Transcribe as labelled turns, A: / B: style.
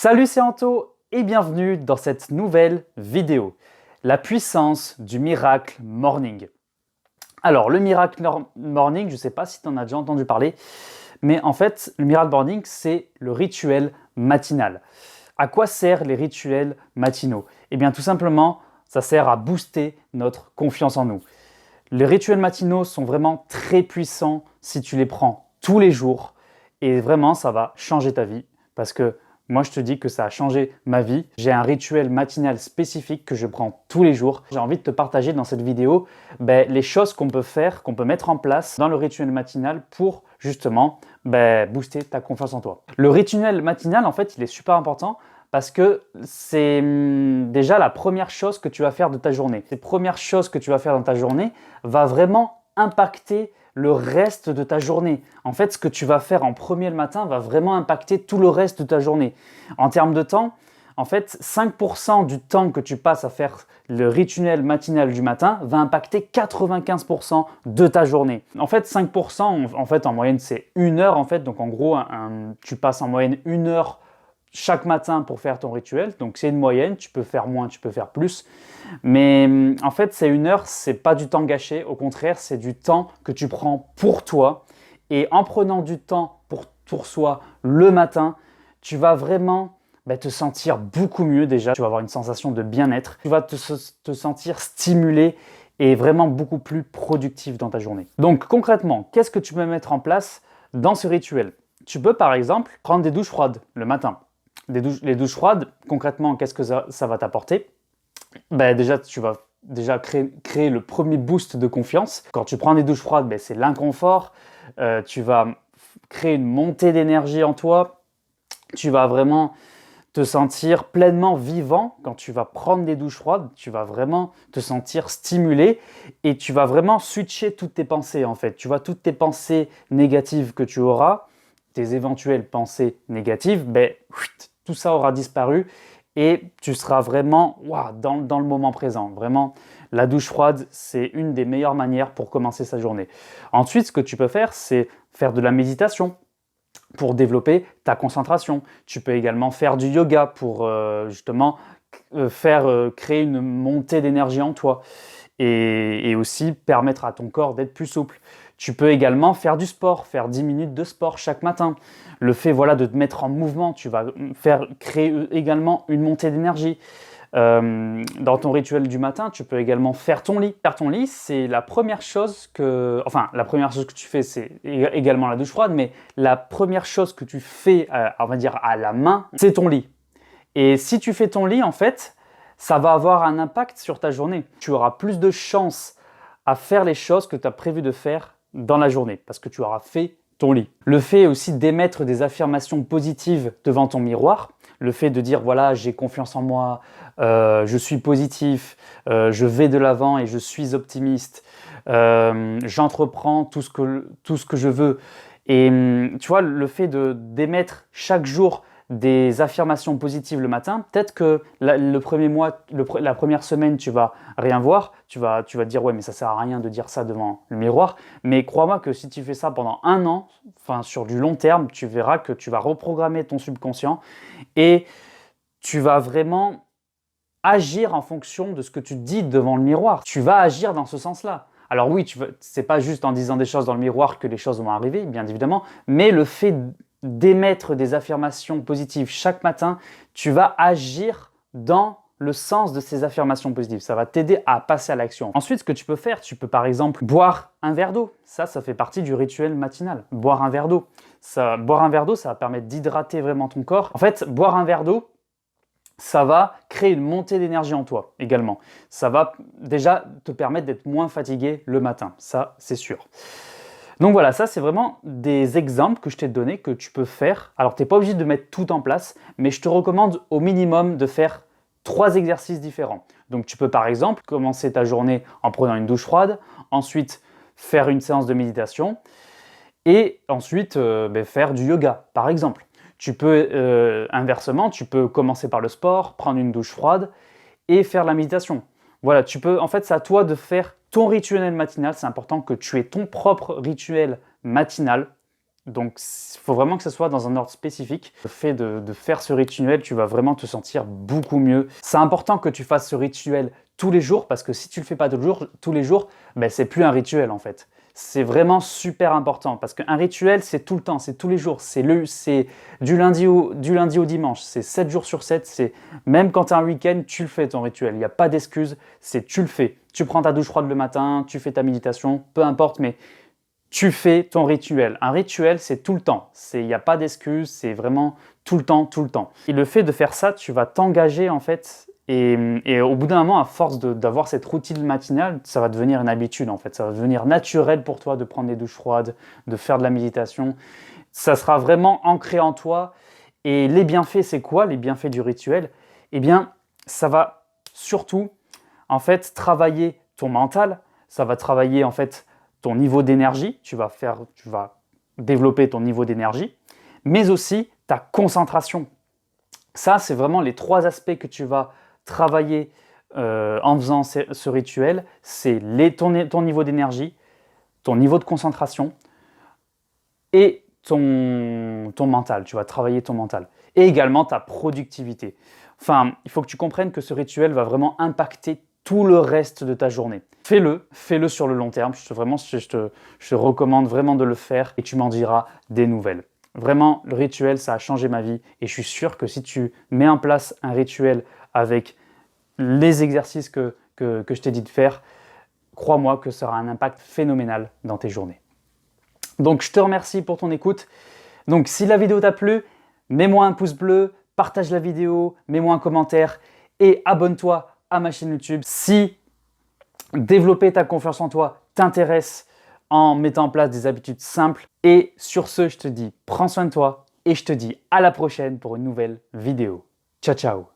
A: Salut, c'est Anto et bienvenue dans cette nouvelle vidéo. La puissance du miracle morning. Alors, le miracle morning, je ne sais pas si tu en as déjà entendu parler, mais en fait, le miracle morning, c'est le rituel matinal. À quoi servent les rituels matinaux? Eh bien, tout simplement, ça sert à booster notre confiance en nous. Les rituels matinaux sont vraiment très puissants si tu les prends tous les jours et vraiment, ça va changer ta vie parce que moi, je te dis que ça a changé ma vie. J'ai un rituel matinal spécifique que je prends tous les jours. J'ai envie de te partager dans cette vidéo les choses qu'on peut faire, qu'on peut mettre en place dans le rituel matinal pour justement booster ta confiance en toi. Le rituel matinal, en fait, il est super important parce que c'est déjà la première chose que tu vas faire de ta journée. Les premières choses que tu vas faire dans ta journée va vraiment impacter le reste de ta journée. En fait, ce que tu vas faire en premier le matin va vraiment impacter tout le reste de ta journée. En termes de temps, en fait, 5% du temps que tu passes à faire le rituel matinal du matin va impacter 95% de ta journée. En fait, 5%, en moyenne, c'est 1 heure. En fait, donc en gros, tu passes en moyenne 1 heure chaque matin pour faire ton rituel. Donc c'est une moyenne, tu peux faire moins, tu peux faire plus. Mais en fait, ces 1 heure, c'est pas du temps gâché. Au contraire, c'est du temps que tu prends pour toi. Et en prenant du temps pour soi le matin, tu vas vraiment te sentir beaucoup mieux déjà. Tu vas avoir une sensation de bien-être. Tu vas te sentir stimulé et vraiment beaucoup plus productif dans ta journée. Donc concrètement, qu'est-ce que tu peux mettre en place dans ce rituel? Tu peux par exemple prendre des douches froides le matin. Les douches froides, concrètement, qu'est-ce que ça va t'apporter? Déjà, tu vas créer le premier boost de confiance. Quand tu prends des douches froides, c'est l'inconfort. Tu vas créer une montée d'énergie en toi. Tu vas vraiment te sentir pleinement vivant quand tu vas prendre des douches froides. Tu vas vraiment te sentir stimulé et tu vas vraiment switcher toutes tes pensées en fait. Tu vois, toutes tes pensées négatives que tu auras, tes éventuelles pensées négatives, tout ça aura disparu et tu seras vraiment dans le moment présent. Vraiment, la douche froide, c'est une des meilleures manières pour commencer sa journée. Ensuite, ce que tu peux faire, c'est faire de la méditation pour développer ta concentration. Tu peux également faire du yoga pour justement créer une montée d'énergie en toi et aussi permettre à ton corps d'être plus souple. Tu peux également faire du sport, faire 10 minutes de sport chaque matin. Le fait de te mettre en mouvement, tu vas créer également une montée d'énergie. Dans ton rituel du matin, tu peux également faire ton lit. Faire ton lit, c'est la première chose que tu fais, c'est également la douche froide, mais la première chose que tu fais, on va dire à la main, c'est ton lit. Et si tu fais ton lit, en fait, ça va avoir un impact sur ta journée. Tu auras plus de chances à faire les choses que tu as prévu de faire dans la journée parce que tu auras fait ton lit. Le fait aussi d'émettre des affirmations positives devant ton miroir, le fait de dire voilà, j'ai confiance en moi, je suis positif, je vais de l'avant et je suis optimiste, j'entreprends tout ce que je veux. Et tu vois, le fait d'émettre chaque jour des affirmations positives le matin, peut-être que le premier mois, la première semaine, tu vas rien voir, tu vas te dire ouais mais ça sert à rien de dire ça devant le miroir, mais crois-moi que si tu fais ça pendant 1 an, sur du long terme, tu verras que tu vas reprogrammer ton subconscient et tu vas vraiment agir en fonction de ce que tu dis devant le miroir. Tu vas agir dans ce sens-là. Alors oui, c'est pas juste en disant des choses dans le miroir que les choses vont arriver, bien évidemment, mais le fait d'émettre des affirmations positives chaque matin, tu vas agir dans le sens de ces affirmations positives. Ça va t'aider à passer à l'action. Ensuite, ce que tu peux faire, tu peux par exemple boire un verre d'eau. Ça fait partie du rituel matinal. Boire un verre d'eau. Boire un verre d'eau, ça va permettre d'hydrater vraiment ton corps. En fait, boire un verre d'eau, ça va créer une montée d'énergie en toi également. Ça va déjà te permettre d'être moins fatigué le matin. Ça, c'est sûr. Donc voilà, ça c'est vraiment des exemples que je t'ai donnés que tu peux faire. Alors tu n'es pas obligé de mettre tout en place, mais je te recommande au minimum de faire 3 exercices différents. Donc tu peux par exemple commencer ta journée en prenant une douche froide, ensuite faire une séance de méditation et ensuite faire du yoga par exemple. Tu peux inversement, tu peux commencer par le sport, prendre une douche froide et faire la méditation. Voilà, en fait c'est à toi de faire ton rituel matinal, c'est important que tu aies ton propre rituel matinal Donc, il faut vraiment que ce soit dans un ordre spécifique. Le fait de faire ce rituel, tu vas vraiment te sentir beaucoup mieux. C'est important que tu fasses ce rituel tous les jours, parce que si tu le fais pas tous les jours, ben, c'est plus un rituel en fait. C'est vraiment super important, parce qu'un rituel, c'est tout le temps, c'est tous les jours, c'est du lundi au dimanche, c'est 7 jours sur 7, c'est même quand tu as un week-end, tu le fais ton rituel, il n'y a pas d'excuse, c'est tu le fais. Tu prends ta douche froide le matin, tu fais ta méditation, peu importe, mais tu fais ton rituel. Un rituel, c'est tout le temps. Il n'y a pas d'excuse, c'est vraiment tout le temps, tout le temps. Et le fait de faire ça, tu vas t'engager en fait. Et au bout d'un moment, à force d'avoir cette routine matinale, ça va devenir une habitude en fait. Ça va devenir naturel pour toi de prendre des douches froides, de faire de la méditation. Ça sera vraiment ancré en toi. Et les bienfaits, c'est quoi les bienfaits du rituel? Eh bien, ça va surtout en fait travailler ton mental. Ça va travailler en fait ton niveau d'énergie, tu vas développer ton niveau d'énergie, mais aussi ta concentration. Ça, c'est vraiment les 3 aspects que tu vas travailler en faisant ce rituel. C'est ton niveau d'énergie, ton niveau de concentration et ton mental. Tu vas travailler ton mental. Et également ta productivité. Enfin, il faut que tu comprennes que ce rituel va vraiment impacter tout le reste de ta journée. Fais-le sur le long terme. Je te recommande vraiment de le faire et tu m'en diras des nouvelles. Vraiment, le rituel, ça a changé ma vie et je suis sûr que si tu mets en place un rituel avec les exercices que je t'ai dit de faire, crois-moi que ça aura un impact phénoménal dans tes journées. Donc, je te remercie pour ton écoute. Donc, si la vidéo t'a plu, mets-moi un pouce bleu, partage la vidéo, mets-moi un commentaire et abonne-toi à ma chaîne YouTube. Si développer ta confiance en toi t'intéresse en mettant en place des habitudes simples. Et sur ce, je te dis prends soin de toi et je te dis à la prochaine pour une nouvelle vidéo. Ciao, ciao!